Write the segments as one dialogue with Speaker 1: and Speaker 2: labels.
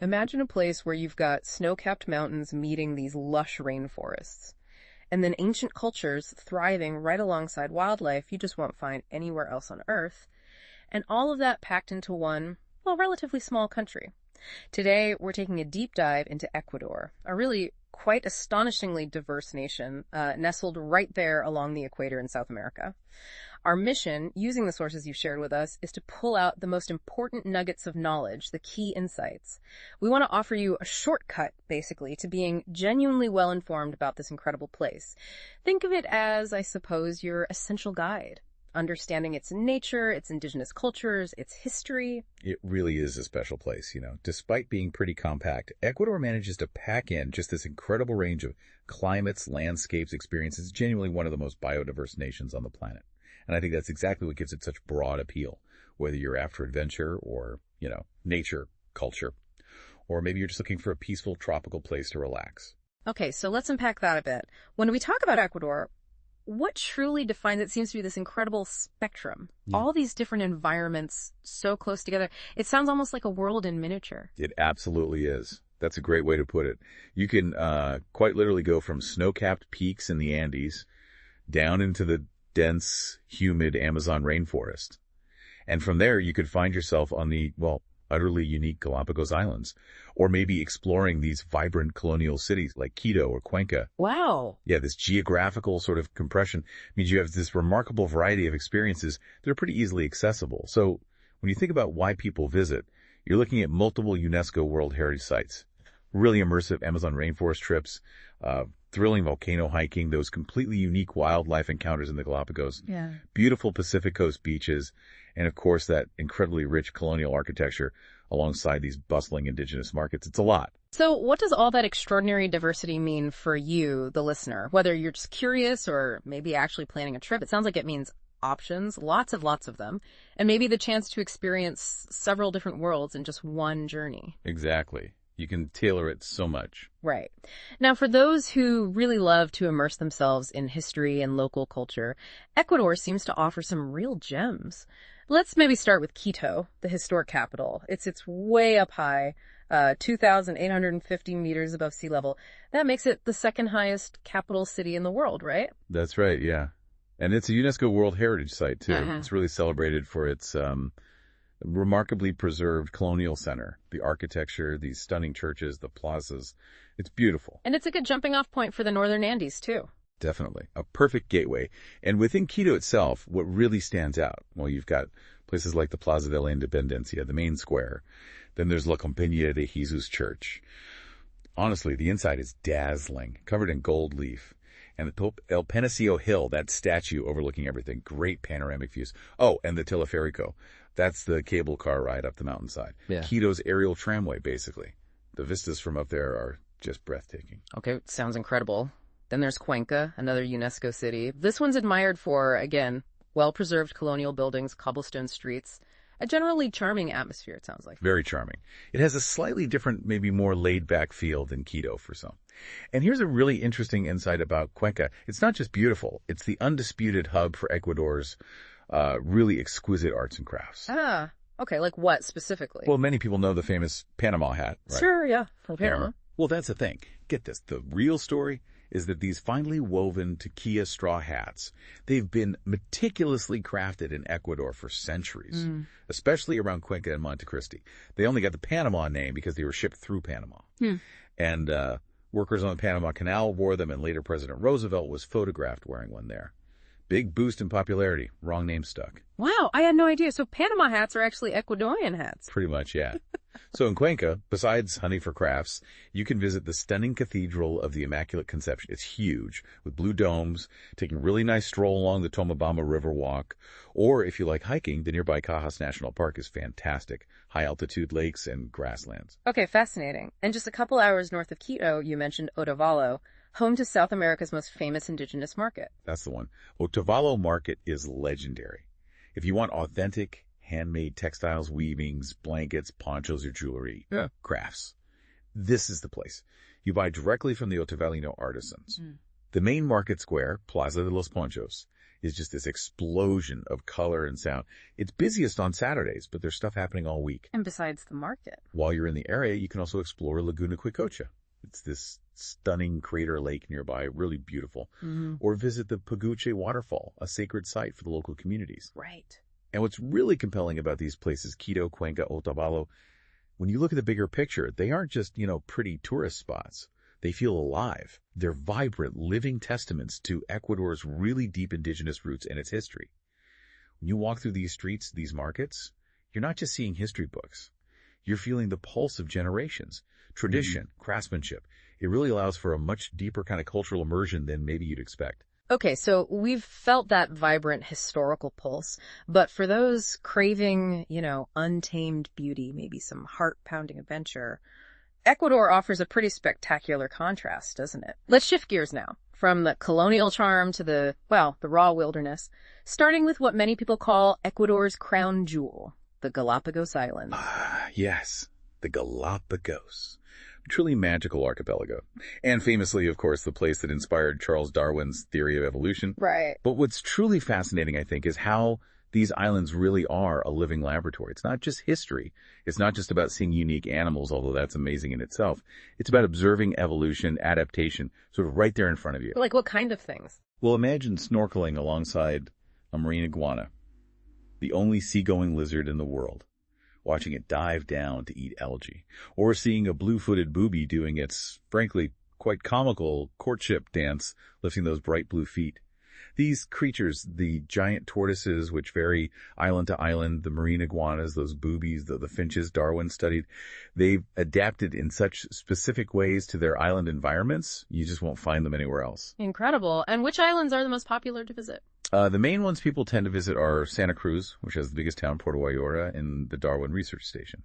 Speaker 1: Imagine a place where you've got snow-capped mountains meeting these lush rainforests, and then ancient cultures thriving right alongside wildlife you just won't find anywhere else on Earth, and all of that packed into one, well, relatively small country. Today, we're taking a deep dive into Ecuador, a really quite astonishingly diverse nation, nestled right there along the equator in South America. Our mission, using the sources you've shared with us, is to pull out the most important nuggets of knowledge, the key insights. We want to offer you a shortcut, basically, to being genuinely well-informed about this incredible place. Think of it as, I suppose, your essential guide. Understanding its nature, its indigenous cultures, its history.
Speaker 2: It really is a special place, Despite being pretty compact, Ecuador manages to pack in just this incredible range of climates, landscapes, experiences. It's genuinely one of the most biodiverse nations on the planet. And I think that's exactly what gives it such broad appeal, whether you're after adventure or, nature, culture, or maybe you're just looking for a peaceful tropical place to relax.
Speaker 1: Okay, so let's unpack that a bit. When we talk about Ecuador, what truly defines it seems to be this incredible spectrum. Yeah. All these different environments so close together. It sounds almost like a world in miniature.
Speaker 2: It absolutely is. That's a great way to put it. You can quite literally go from snow-capped peaks in the Andes down into the dense, humid Amazon rainforest. And from there, you could find yourself on the, utterly unique Galápagos Islands, or maybe exploring these vibrant colonial cities like Quito or Cuenca.
Speaker 1: Wow.
Speaker 2: Yeah, this geographical sort of compression means you have this remarkable variety of experiences that are pretty easily accessible. So when you think about why people visit, you're looking at multiple UNESCO World Heritage Sites, really immersive Amazon rainforest trips, thrilling volcano hiking, those completely unique wildlife encounters in the Galapagos, beautiful Pacific Coast beaches, and of course that incredibly rich colonial architecture alongside these bustling indigenous markets. It's a lot.
Speaker 1: So what does all that extraordinary diversity mean for you, the listener? Whether you're just curious or maybe actually planning a trip, it sounds like it means options, lots of them, and maybe the chance to experience several different worlds in just one journey.
Speaker 2: Exactly. You can tailor it so much.
Speaker 1: Right. Now, for those who really love to immerse themselves in history and local culture, Ecuador seems to offer some real gems. Let's maybe start with Quito, the historic capital. It's way up high, 2,850 meters above sea level. That makes it the second highest capital city in the world, right?
Speaker 2: That's right, yeah. And it's a UNESCO World Heritage Site, too. It's really celebrated for its remarkably preserved colonial center, the architecture, these stunning churches, the plazas. It's beautiful.
Speaker 1: And it's a good jumping off point for the Northern Andes, too.
Speaker 2: Definitely. A perfect gateway. And within Quito itself, what really stands out, well, you've got places like the Plaza de la Independencia, the main square. Then there's La Compañía de Jesus Church. Honestly, the inside is dazzling, covered in gold leaf. And the El Penacio Hill, that statue overlooking everything, great panoramic views. Oh, and the Teleférico. That's the cable car ride up the mountainside. Yeah. Quito's aerial tramway, basically. The vistas from up there are just breathtaking.
Speaker 1: Okay, sounds incredible. Then there's Cuenca, another UNESCO city. This one's admired for, again, well-preserved colonial buildings, cobblestone streets, a generally charming atmosphere, it sounds like.
Speaker 2: Very charming. It has a slightly different, maybe more laid-back feel than Quito for some. And here's a really interesting insight about Cuenca. It's not just beautiful. It's the undisputed hub for Ecuador's really exquisite arts and crafts.
Speaker 1: Ah, okay. Like what specifically?
Speaker 2: Well, many people know the famous Panama hat, right?
Speaker 1: Sure, yeah, from Panama.
Speaker 2: Well, that's the thing. Get this. The real story is that these finely woven tequila straw hats, they've been meticulously crafted in Ecuador for centuries, especially around Cuenca and Montecristi. They only got the Panama name because they were shipped through Panama. And workers on the Panama Canal wore them, and later President Roosevelt was photographed wearing one there. Big boost in popularity. Wrong name stuck.
Speaker 1: Wow, I had no idea. So Panama hats are actually Ecuadorian hats.
Speaker 2: Pretty much, yeah. So in Cuenca, besides hunting for crafts, you can visit the stunning Cathedral of the Immaculate Conception. It's huge, with blue domes, taking a really nice stroll along the Tomabamba River Walk. Or if you like hiking, the nearby Cajas National Park is fantastic. High-altitude lakes and grasslands.
Speaker 1: Okay, fascinating. And just a couple hours north of Quito, you mentioned Otavalo, home to South America's most famous indigenous market.
Speaker 2: That's the one. Otavalo Market is legendary. If you want authentic, handmade textiles, weavings, blankets, ponchos, or jewelry, crafts, this is the place. You buy directly from the Otavalino artisans. The main market square, Plaza de los Ponchos, is just this explosion of color and sound. It's busiest on Saturdays, but there's stuff happening all week.
Speaker 1: And besides the market.
Speaker 2: While you're in the area, you can also explore Laguna Quicocha. It's this stunning crater lake nearby, really beautiful. Or visit the Paguche waterfall, a sacred site for the local communities.
Speaker 1: Right.
Speaker 2: And what's really compelling about these places, Quito, Cuenca, Otavalo, when you look at the bigger picture, they aren't just, pretty tourist spots. They feel alive. They're vibrant, living testaments to Ecuador's really deep indigenous roots and its history. When you walk through these streets, these markets, you're not just seeing history books. You're feeling the pulse of generations, tradition, craftsmanship. It really allows for a much deeper kind of cultural immersion than maybe you'd expect.
Speaker 1: Okay, so we've felt that vibrant historical pulse, but for those craving, untamed beauty, maybe some heart-pounding adventure, Ecuador offers a pretty spectacular contrast, doesn't it? Let's shift gears now, from the colonial charm to the raw wilderness, starting with what many people call Ecuador's crown jewel, the Galápagos Islands.
Speaker 2: Yes, the Galápagos. Truly magical archipelago. And famously, of course, the place that inspired Charles Darwin's theory of evolution.
Speaker 1: Right.
Speaker 2: But what's truly fascinating, I think, is how these islands really are a living laboratory. It's not just history. It's not just about seeing unique animals, although that's amazing in itself. It's about observing evolution, adaptation, sort of right there in front of you.
Speaker 1: Like what kind of things?
Speaker 2: Well, imagine snorkeling alongside a marine iguana, the only seagoing lizard in the world, watching it dive down to eat algae, or seeing a blue-footed booby doing its, frankly, quite comical courtship dance, lifting those bright blue feet. These creatures, the giant tortoises, which vary island to island, the marine iguanas, those boobies, the finches Darwin studied, they've adapted in such specific ways to their island environments, you just won't find them anywhere else.
Speaker 1: Incredible. And which islands are the most popular to visit?
Speaker 2: The main ones people tend to visit are Santa Cruz, which has the biggest town, Puerto Vallarta, and the Darwin Research Station.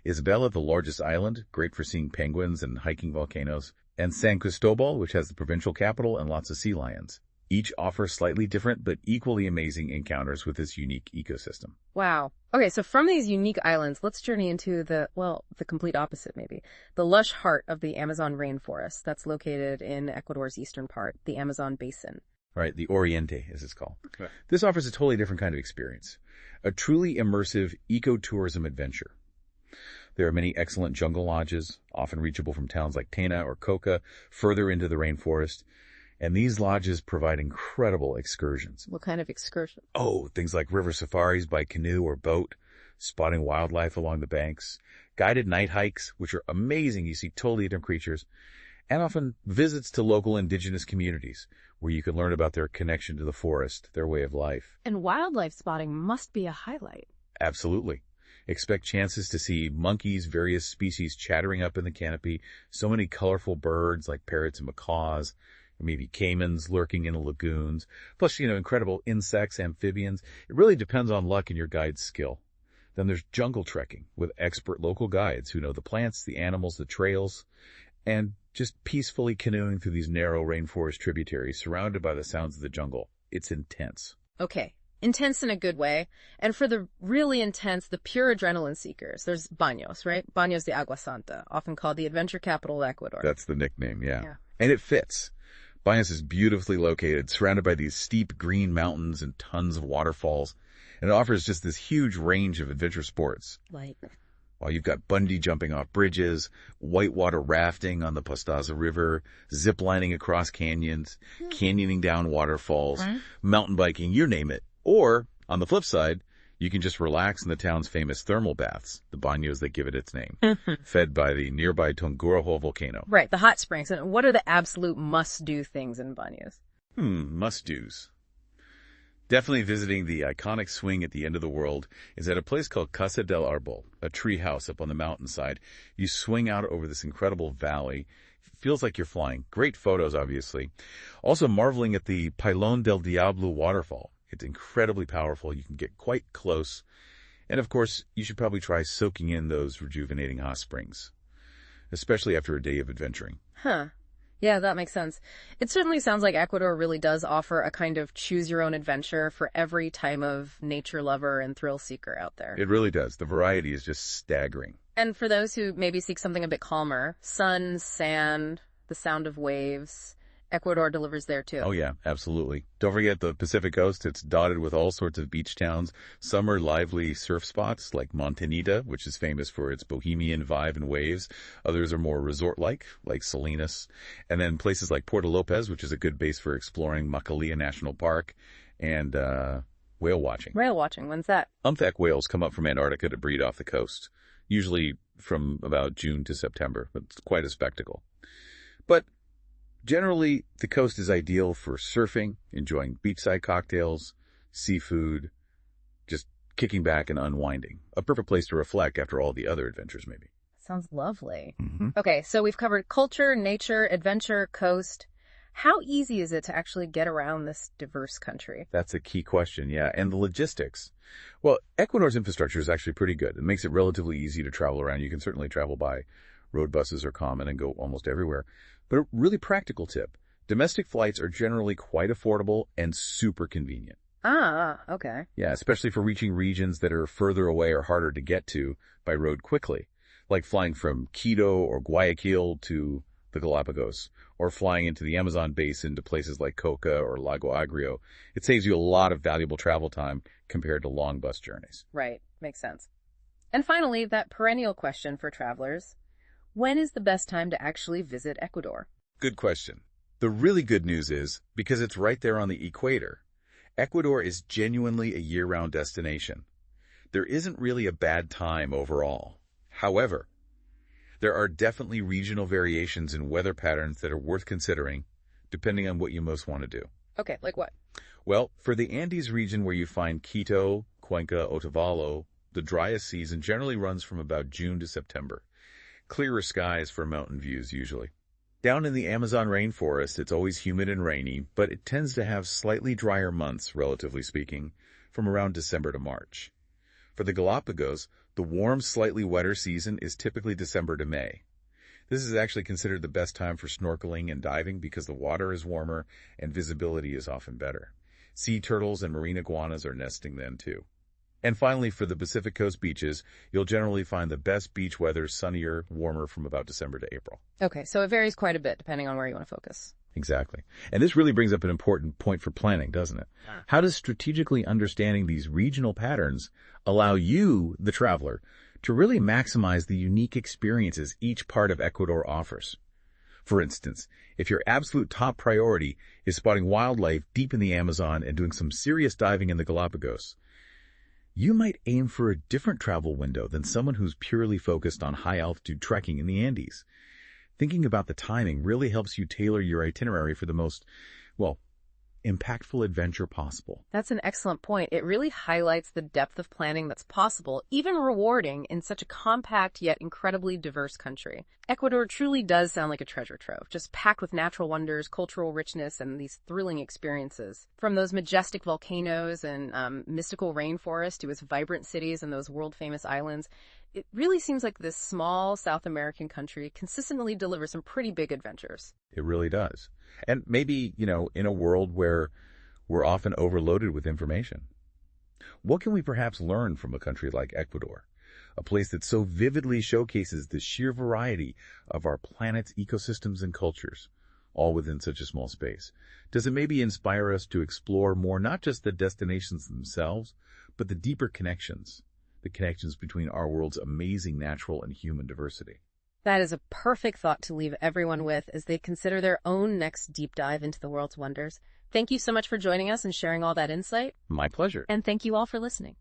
Speaker 2: Isabela, the largest island, great for seeing penguins and hiking volcanoes. And San Cristobal, which has the provincial capital and lots of sea lions. Each offers slightly different but equally amazing encounters with this unique ecosystem.
Speaker 1: Wow. Okay, so from these unique islands, let's journey into the complete opposite maybe. The lush heart of the Amazon rainforest that's located in Ecuador's eastern part, the Amazon basin.
Speaker 2: Right, the Oriente, as it's called. Okay. This offers a totally different kind of experience. A truly immersive ecotourism adventure. There are many excellent jungle lodges, often reachable from towns like Tena or Coca, further into the rainforest. And these lodges provide incredible excursions.
Speaker 1: What kind of excursion?
Speaker 2: Oh, things like river safaris by canoe or boat, spotting wildlife along the banks, guided night hikes, which are amazing. You see totally different creatures, and often visits to local indigenous communities where you can learn about their connection to the forest, their way of life.
Speaker 1: And wildlife spotting must be a highlight.
Speaker 2: Absolutely. Expect chances to see monkeys, various species chattering up in the canopy, so many colorful birds like parrots and macaws, maybe caimans lurking in the lagoons, plus, incredible insects, amphibians. It really depends on luck and your guide's skill. Then there's jungle trekking with expert local guides who know the plants, the animals, the trails, and just peacefully canoeing through these narrow rainforest tributaries surrounded by the sounds of the jungle. It's intense.
Speaker 1: Okay. Intense in a good way. And for the really intense, the pure adrenaline seekers, there's Baños, right? Baños de Agua Santa, often called the adventure capital of Ecuador.
Speaker 2: That's the nickname, yeah. And it fits. Baños is beautifully located, surrounded by these steep green mountains and tons of waterfalls, and it offers just this huge range of adventure sports.
Speaker 1: Like?
Speaker 2: Well, you've got bungee jumping off bridges, whitewater rafting on the Pastaza River, zip lining across canyons, canyoning down waterfalls, mountain biking, you name it. Or, on the flip side, you can just relax in the town's famous thermal baths, the baños that give it its name, fed by the nearby Tungurahua volcano.
Speaker 1: Right, the hot springs. And what are the absolute must-do things in baños?
Speaker 2: Must-dos. Definitely visiting the iconic swing at the end of the world is at a place called Casa del Arbol, a tree house up on the mountainside. You swing out over this incredible valley. Feels like you're flying. Great photos, obviously. Also marveling at the Pilón del Diablo waterfall. It's incredibly powerful. You can get quite close. And of course, you should probably try soaking in those rejuvenating hot springs, especially after a day of adventuring.
Speaker 1: Huh. Yeah, that makes sense. It certainly sounds like Ecuador really does offer a kind of choose-your-own-adventure for every type of nature lover and thrill seeker out there.
Speaker 2: It really does. The variety is just staggering.
Speaker 1: And for those who maybe seek something a bit calmer, sun, sand, the sound of waves, Ecuador delivers there too.
Speaker 2: Oh yeah, absolutely. Don't forget the Pacific Coast. It's dotted with all sorts of beach towns. Some are lively surf spots like Montanita, which is famous for its bohemian vibe and waves. Others are more resort-like Salinas. And then places like Puerto Lopez, which is a good base for exploring Macalea National Park and whale watching.
Speaker 1: Whale watching, when's that?
Speaker 2: Humpback whales come up from Antarctica to breed off the coast, usually from about June to September. It's quite a spectacle. But generally, the coast is ideal for surfing, enjoying beachside cocktails, seafood, just kicking back and unwinding. A perfect place to reflect after all the other adventures, maybe.
Speaker 1: Sounds lovely.
Speaker 2: Mm-hmm.
Speaker 1: Okay, so we've covered culture, nature, adventure, coast. How easy is it to actually get around this diverse country?
Speaker 2: That's a key question, yeah. And the logistics. Well, Ecuador's infrastructure is actually pretty good. It makes it relatively easy to travel around. You can certainly travel by road. Buses are common and go almost everywhere. But a really practical tip, domestic flights are generally quite affordable and super convenient.
Speaker 1: Ah, okay.
Speaker 2: Yeah, especially for reaching regions that are further away or harder to get to by road quickly, like flying from Quito or Guayaquil to the Galápagos, or flying into the Amazon basin to places like Coca or Lago Agrio. It saves you a lot of valuable travel time compared to long bus journeys.
Speaker 1: Right, makes sense. And finally, that perennial question for travelers. When is the best time to actually visit Ecuador?
Speaker 2: Good question. The really good news is, because it's right there on the equator, Ecuador is genuinely a year-round destination. There isn't really a bad time overall. However, there are definitely regional variations in weather patterns that are worth considering, depending on what you most want to do.
Speaker 1: Okay, like what?
Speaker 2: Well, for the Andes region where you find Quito, Cuenca, Otavalo, the driest season generally runs from about June to September. Clearer skies for mountain views usually. Down in the Amazon rainforest, it's always humid and rainy, but it tends to have slightly drier months, relatively speaking, from around December to March. For the Galapagos, the warm, slightly wetter season is typically December to May. This is actually considered the best time for snorkeling and diving because the water is warmer and visibility is often better. Sea turtles and marine iguanas are nesting then too. And finally, for the Pacific Coast beaches, you'll generally find the best beach weather sunnier, warmer from about December to April.
Speaker 1: Okay, so it varies quite a bit depending on where you want to focus.
Speaker 2: Exactly. And this really brings up an important point for planning, doesn't it? How does strategically understanding these regional patterns allow you, the traveler, to really maximize the unique experiences each part of Ecuador offers? For instance, if your absolute top priority is spotting wildlife deep in the Amazon and doing some serious diving in the Galapagos, you might aim for a different travel window than someone who's purely focused on high-altitude trekking in the Andes. Thinking about the timing really helps you tailor your itinerary for the most, impactful adventure possible.
Speaker 1: That's an excellent point. It really highlights the depth of planning that's possible, even rewarding, in such a compact yet incredibly diverse country. Ecuador truly does sound like a treasure trove, just packed with natural wonders, cultural richness, and these thrilling experiences. From those majestic volcanoes and mystical rainforests to its vibrant cities and those world-famous islands, it really seems like this small South American country consistently delivers some pretty big adventures.
Speaker 2: It really does. And maybe, in a world where we're often overloaded with information, what can we perhaps learn from a country like Ecuador? A place that so vividly showcases the sheer variety of our planet's ecosystems and cultures, all within such a small space. Does it maybe inspire us to explore more, not just the destinations themselves, but the deeper connections? The connections between our world's amazing natural and human diversity.
Speaker 1: That is a perfect thought to leave everyone with as they consider their own next deep dive into the world's wonders. Thank you so much for joining us and sharing all that insight.
Speaker 2: My pleasure.
Speaker 1: And thank you all for listening.